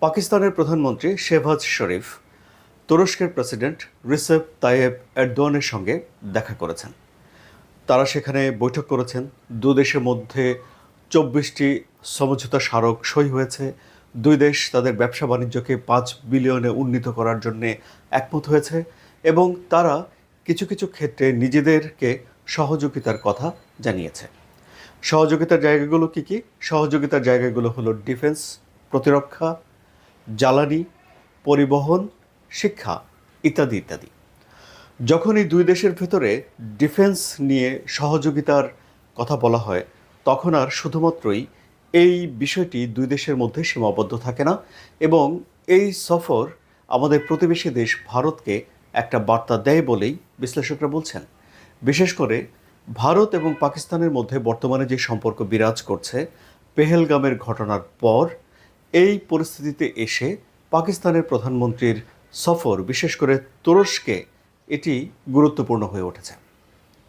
পাকিস্তানের প্রধানমন্ত্রী শেহবাজ শরীফ তুরস্কের প্রেসিডেন্ট রিসেপ তাইয়েব এরদোয়ানের সঙ্গে দেখা করেছেন। তারা সেখানে বৈঠক করেছেন। দেশের মধ্যে ২৪টি সমঝোতা স্মারক সই হয়েছে। দুই দেশ তাদের ব্যবসা বাণিজ্যকে ৫ বিলিয়নে উন্নীত করার জন্য একমত হয়েছে এবং তারা কিছু কিছু ক্ষেত্রে নিজেদেরকে সহযোগিতার কথা জানিয়েছে। সহযোগিতার জায়গাগুলো কি কি? সহযোগিতার জায়গাগুলো হলো ডিফেন্স, প্রতিরক্ষা, জ্বালানি, পরিবহন, শিক্ষা ইত্যাদি ইত্যাদি। যখন এই দুই দেশের ভেতরে ডিফেন্স নিয়ে সহযোগিতার কথা বলা হয়, তখন আর শুধুমাত্রই এই বিষয়টি দুই দেশের মধ্যে সীমাবদ্ধ থাকে না এবং এই সফর আমাদের প্রতিবেশী দেশ ভারতকে একটা বার্তা দেয় বলেই বিশ্লেষকরা বলছেন। বিশেষ করে ভারত এবং পাকিস্তানের মধ্যে বর্তমানে যে সম্পর্ক বিরাজ করছে পেহেলগামের ঘটনার পর, এই পরিস্থিতিতে এসে পাকিস্তানের প্রধানমন্ত্রীর সফর বিশেষ করে তুরস্কে এটি গুরুত্বপূর্ণ হয়ে উঠেছে।